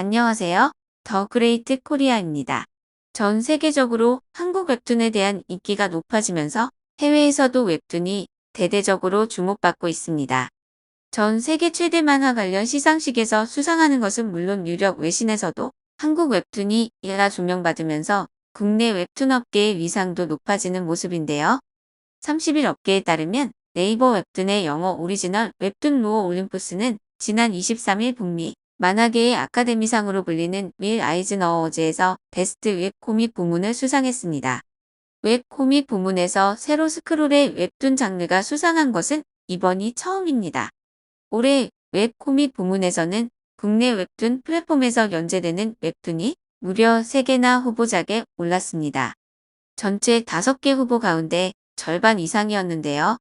안녕하세요. 더 그레이트 코리아입니다. 전 세계적으로 한국 웹툰에 대한 인기가 높아지면서 해외에서도 웹툰이 대대적으로 주목받고 있습니다. 전 세계 최대 만화 관련 시상식에서 수상하는 것은 물론 유력 외신에서도 한국 웹툰이 일화 조명받으면서 국내 웹툰 업계의 위상도 높아지는 모습인데요. 30일 업계에 따르면 네이버 웹툰의 영어 오리지널 웹툰 루어 올림푸스는 지난 23일 북미 만화계의 아카데미상으로 불리는 윌 아이즈너 어워즈에서 베스트 웹코믹 부문을 수상했습니다. 웹코믹 부문에서 세로 스크롤의 웹툰 장르가 수상한 것은 이번이 처음입니다. 올해 웹코믹 부문에서는 국내 웹툰 플랫폼에서 연재되는 웹툰이 무려 3개나 후보작에 올랐습니다. 전체 5개 후보 가운데 절반 이상이었는데요.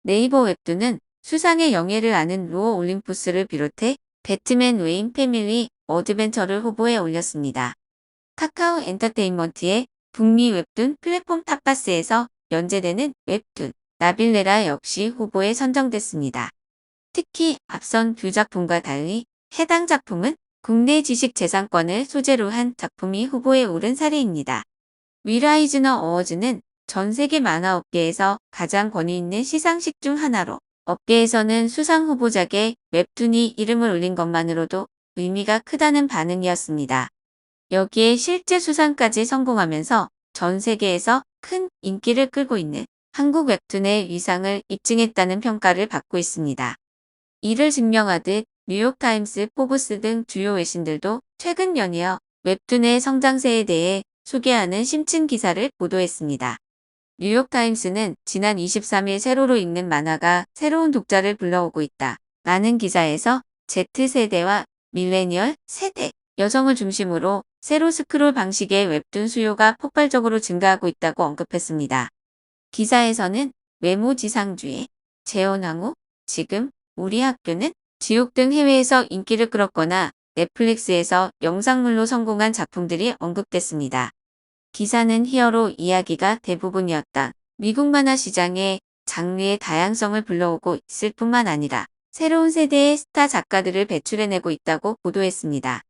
네이버 웹툰은 수상의 영예를 아는 루어 올림푸스를 비롯해 배트맨 웨인 패밀리 어드벤처를 후보에 올렸습니다. 카카오 엔터테인먼트의 북미 웹툰 플랫폼 탑바스에서 연재되는 웹툰 나빌레라 역시 후보에 선정됐습니다. 특히 앞선 두 작품과 달리 해당 작품은 국내 지식재산권을 소재로 한 작품이 후보에 오른 사례입니다. 윌 아이즈너 어워즈는 전 세계 만화 업계에서 가장 권위 있는 시상식 중 하나로 업계에서는 수상 후보작에 웹툰이 이름을 올린 것만으로도 의미가 크다는 반응이었습니다. 여기에 실제 수상까지 성공하면서 전 세계에서 큰 인기를 끌고 있는 한국 웹툰의 위상을 입증했다는 평가를 받고 있습니다. 이를 증명하듯 뉴욕타임스, 포브스 등 주요 외신들도 최근 연이어 웹툰의 성장세에 대해 소개하는 심층 기사를 보도했습니다. 뉴욕타임스는 지난 23일 세로로 읽는 만화가 새로운 독자를 불러오고 있다 라는 기사에서 Z세대와 밀레니얼 세대, 여성을 중심으로 세로 스크롤 방식의 웹툰 수요가 폭발적으로 증가하고 있다고 언급했습니다. 기사에서는 외모지상주의, 재혼왕후, 지금, 우리 학교는, 지옥 등 해외에서 인기를 끌었거나 넷플릭스에서 영상물로 성공한 작품들이 언급됐습니다. 기사는 히어로 이야기가 대부분이었다. 미국 만화 시장에 장르의 다양성을 불러오고 있을 뿐만 아니라 새로운 세대의 스타 작가들을 배출해내고 있다고 보도했습니다.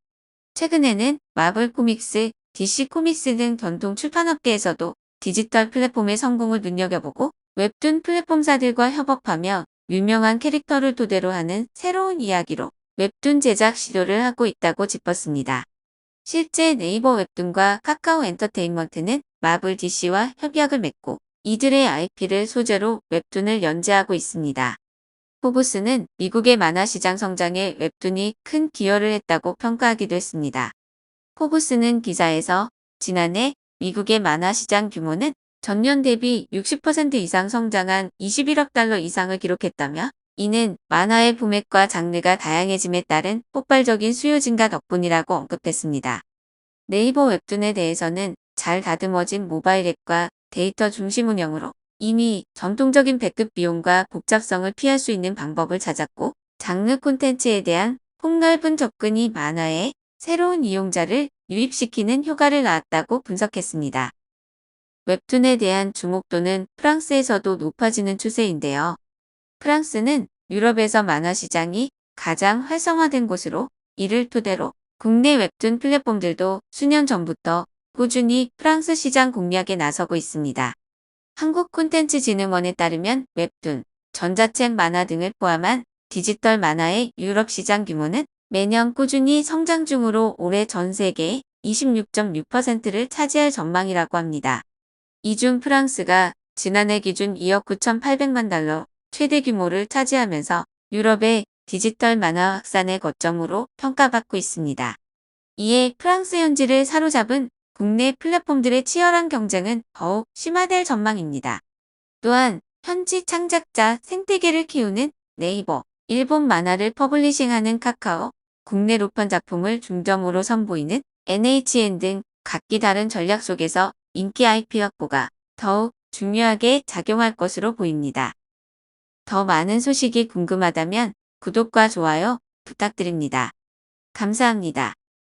최근에는 마블 코믹스, DC 코믹스 등 전통 출판업계에서도 디지털 플랫폼의 성공을 눈여겨보고 웹툰 플랫폼사들과 협업하며 유명한 캐릭터를 토대로 하는 새로운 이야기로 웹툰 제작 시도를 하고 있다고 짚었습니다. 실제 네이버 웹툰과 카카오 엔터테인먼트는 마블 DC와 협약을 맺고 이들의 IP를 소재로 웹툰을 연재하고 있습니다. 포브스는 미국의 만화 시장 성장에 웹툰이 큰 기여를 했다고 평가하기도 했습니다. 포브스는 기사에서 지난해 미국의 만화 시장 규모는 전년 대비 60% 이상 성장한 21억 달러 이상을 기록했다며 이는 만화의 포맷과 장르가 다양해짐에 따른 폭발적인 수요 증가 덕분이라고 언급했습니다. 네이버 웹툰에 대해서는 잘 다듬어진 모바일 앱과 데이터 중심 운영으로 이미 전통적인 배급 비용과 복잡성을 피할 수 있는 방법을 찾았고 장르 콘텐츠에 대한 폭넓은 접근이 만화에 새로운 이용자를 유입시키는 효과를 낳았다고 분석했습니다. 웹툰에 대한 주목도는 프랑스에서도 높아지는 추세인데요. 프랑스는 유럽에서 만화 시장이 가장 활성화된 곳으로 이를 토대로 국내 웹툰 플랫폼들도 수년 전부터 꾸준히 프랑스 시장 공략에 나서고 있습니다. 한국콘텐츠진흥원에 따르면 웹툰, 전자책 만화 등을 포함한 디지털 만화의 유럽 시장 규모는 매년 꾸준히 성장 중으로 올해 전 세계의 26.6%를 차지할 전망이라고 합니다. 이 중 프랑스가 지난해 기준 2억 9,800만 달러 최대 규모를 차지하면서 유럽의 디지털 만화 확산의 거점으로 평가받고 있습니다. 이에 프랑스 현지를 사로잡은 국내 플랫폼들의 치열한 경쟁은 더욱 심화될 전망입니다. 또한 현지 창작자 생태계를 키우는 네이버, 일본 만화를 퍼블리싱하는 카카오, 국내 로펀 작품을 중점으로 선보이는 NHN 등 각기 다른 전략 속에서 인기 IP 확보가 더욱 중요하게 작용할 것으로 보입니다. 더 많은 소식이 궁금하다면 구독과 좋아요 부탁드립니다. 감사합니다.